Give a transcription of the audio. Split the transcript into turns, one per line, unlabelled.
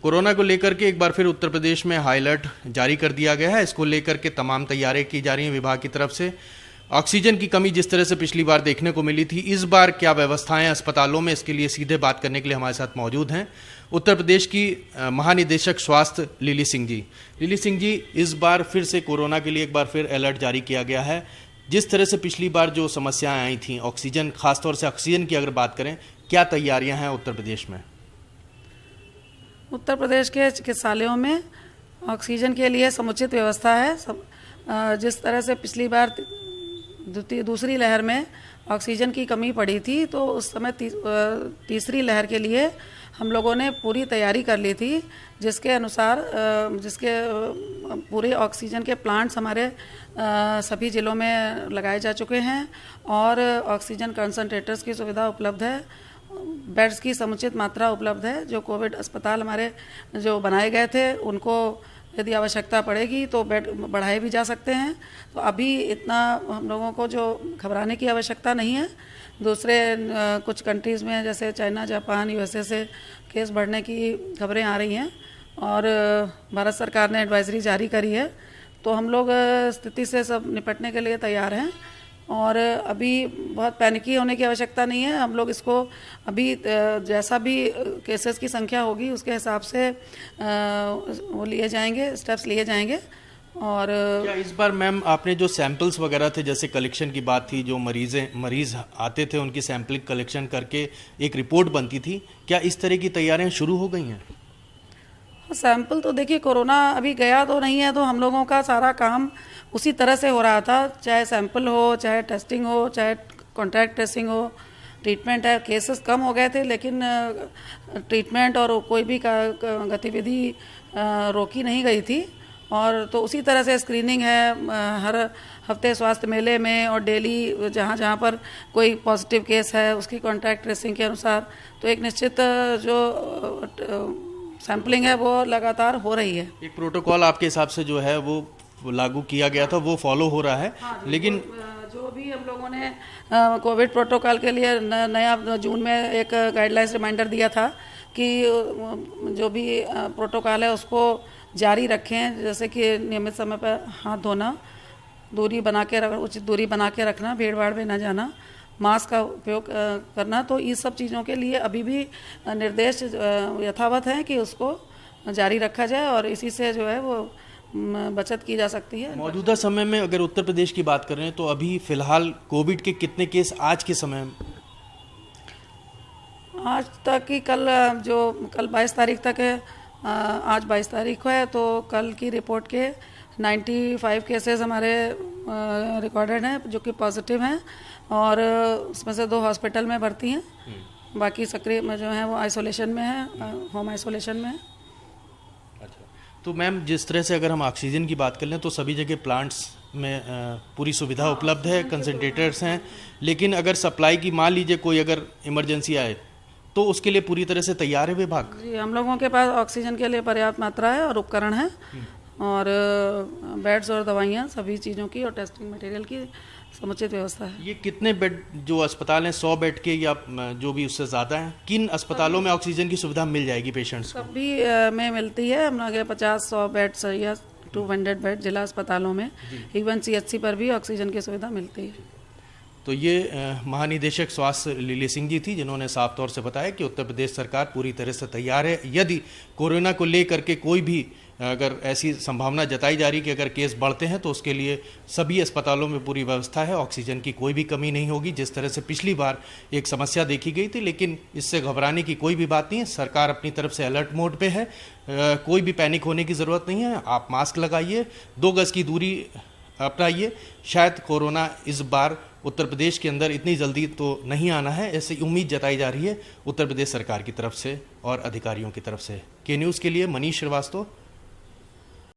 Corona को लेकर के एक बार फिर उत्तर प्रदेश में हाई अलर्ट जारी कर दिया गया है। इसको लेकर के तमाम तैयारियां की जा रही हैं विभाग की तरफ से। ऑक्सीजन की कमी जिस तरह से पिछली बार देखने को मिली थी, इस बार क्या व्यवस्थाएं अस्पतालों में, इसके लिए सीधे बात करने के लिए हमारे साथ मौजूद हैं उत्तर प्रदेश की महानिदेशक स्वास्थ्य लिली सिंह जी। लिली सिंह जी, इस बार फिर से कोरोना के लिए एक बार फिर अलर्ट जारी किया गया है। जिस तरह से पिछली बार जो समस्याएं आई थी ऑक्सीजन, खासतौर से ऑक्सीजन की अगर बात करें, क्या तैयारियां हैं उत्तर प्रदेश में?
उत्तर प्रदेश के चिकित्सालयों में ऑक्सीजन के लिए समुचित व्यवस्था है। जिस तरह से पिछली बार दूसरी लहर में ऑक्सीजन की कमी पड़ी थी, तो उस समय तीसरी लहर के लिए हम लोगों ने पूरी तैयारी कर ली थी, जिसके अनुसार पूरे ऑक्सीजन के प्लांट्स हमारे सभी ज़िलों में लगाए जा चुके हैं और ऑक्सीजन कंसंट्रेटर्स की सुविधा उपलब्ध है। बेड्स की समुचित मात्रा उपलब्ध है। जो कोविड अस्पताल हमारे जो बनाए गए थे, उनको यदि आवश्यकता पड़ेगी तो बेड बढ़ाए भी जा सकते हैं। तो अभी इतना हम लोगों को जो घबराने की आवश्यकता नहीं है। दूसरे कुछ कंट्रीज़ में जैसे चाइना, जापान, यूएसए से केस बढ़ने की खबरें आ रही हैं और भारत सरकार ने एडवाइजरी जारी करी है। तो हम लोग स्थिति से सब निपटने के लिए तैयार हैं और अभी बहुत पैनिकी होने की आवश्यकता नहीं है। हम लोग इसको अभी जैसा भी केसेस की संख्या होगी उसके हिसाब से वो लिए जाएंगे, स्टेप्स लिए जाएंगे। और
क्या इस बार मैम आपने जो सैंपल्स वगैरह थे, जैसे कलेक्शन की बात थी, जो मरीज आते थे उनकी सैंपलिंग कलेक्शन करके एक रिपोर्ट बनती थी, क्या इस तरह की तैयारियां शुरू हो गई हैं?
सैंपल तो देखिए, कोरोना अभी गया तो नहीं है, तो हम लोगों का सारा काम उसी तरह से हो रहा था। चाहे सैंपल हो, चाहे टेस्टिंग हो, चाहे कॉन्टैक्ट ट्रेसिंग हो, ट्रीटमेंट है। केसेस कम हो गए थे, लेकिन ट्रीटमेंट और कोई भी गतिविधि रोकी नहीं गई थी। और तो उसी तरह से स्क्रीनिंग है हर हफ्ते स्वास्थ्य मेले में, और डेली जहाँ जहाँ पर कोई पॉजिटिव केस है उसकी कॉन्टैक्ट ट्रेसिंग के अनुसार तो एक निश्चित जो सैम्पलिंग है वो लगातार हो रही है।
एक प्रोटोकॉल आपके हिसाब से जो है वो लागू किया गया था, वो फॉलो हो रहा है।
हाँ,
लेकिन
जो भी हम लोगों ने कोविड प्रोटोकॉल के लिए नया जून में एक गाइडलाइंस रिमाइंडर दिया था कि जो भी प्रोटोकॉल है उसको जारी रखें, जैसे कि नियमित समय पर हाथ धोना, दूरी बना के उचित दूरी बना के रखना, भीड़ भाड़ में न जाना, मास्क का उपयोग करना। तो इस सब चीज़ों के लिए अभी भी निर्देश यथावत हैं कि उसको जारी रखा जाए और इसी से जो है वो बचत की जा सकती है।
मौजूदा समय में अगर उत्तर प्रदेश की बात करें तो अभी फिलहाल कोविड के कितने केस आज के समय में?
आज तक की कल 22 तारीख तक है। आज 22 तारीख है, तो कल की रिपोर्ट के 95 केसेस हमारे रिकॉर्डेड हैं जो कि पॉजिटिव हैं और उसमें से 2 हॉस्पिटल में भर्ती हैं। बाकी सक्रिय में जो है वो आइसोलेशन में है, होम आइसोलेशन में है।
अच्छा, तो मैम जिस तरह से अगर हम ऑक्सीजन की बात कर लें तो सभी जगह प्लांट्स में पूरी सुविधा उपलब्ध है, कंसंट्रेटर्स हैं, लेकिन अगर सप्लाई की मान लीजिए कोई अगर इमरजेंसी आए तो उसके लिए पूरी तरह से तैयार है विभाग?
जी, हम लोगों के पास ऑक्सीजन के लिए पर्याप्त मात्रा है और उपकरण है और बेड्स और दवाइयाँ, सभी चीज़ों की और टेस्टिंग मटेरियल की समुचित व्यवस्था है।
ये कितने बेड जो अस्पताल हैं, 100 बेड के या जो भी उससे ज़्यादा हैं, किन अस्पतालों में ऑक्सीजन की सुविधा मिल जाएगी पेशेंट्स को?
सभी में मिलती है। हम लोग 50-100 बेड्स या 200 बेड जिला अस्पतालों में, इवन CHC पर भी ऑक्सीजन की सुविधा मिलती है।
तो ये महानिदेशक स्वास्थ्य लिली सिंह जी थी, जिन्होंने साफ तौर से बताया कि उत्तर प्रदेश सरकार पूरी तरह से तैयार है। यदि कोरोना को लेकर के कोई भी अगर ऐसी संभावना जताई जा रही कि अगर केस बढ़ते हैं तो उसके लिए सभी अस्पतालों में पूरी व्यवस्था है, ऑक्सीजन की कोई भी कमी नहीं होगी। जिस तरह से पिछली बार एक समस्या देखी गई थी, लेकिन इससे घबराने की कोई भी बात नहीं है। सरकार अपनी तरफ से अलर्ट मोड पे है, कोई भी पैनिक होने की ज़रूरत नहीं है। आप मास्क लगाइए, 2 गज की दूरी अपनाइए। शायद कोरोना इस बार उत्तर प्रदेश के अंदर इतनी जल्दी तो नहीं आना है, ऐसी उम्मीद जताई जा रही है उत्तर प्रदेश सरकार की तरफ से और अधिकारियों की तरफ से। के न्यूज़ के लिए मनीष श्रीवास्तव,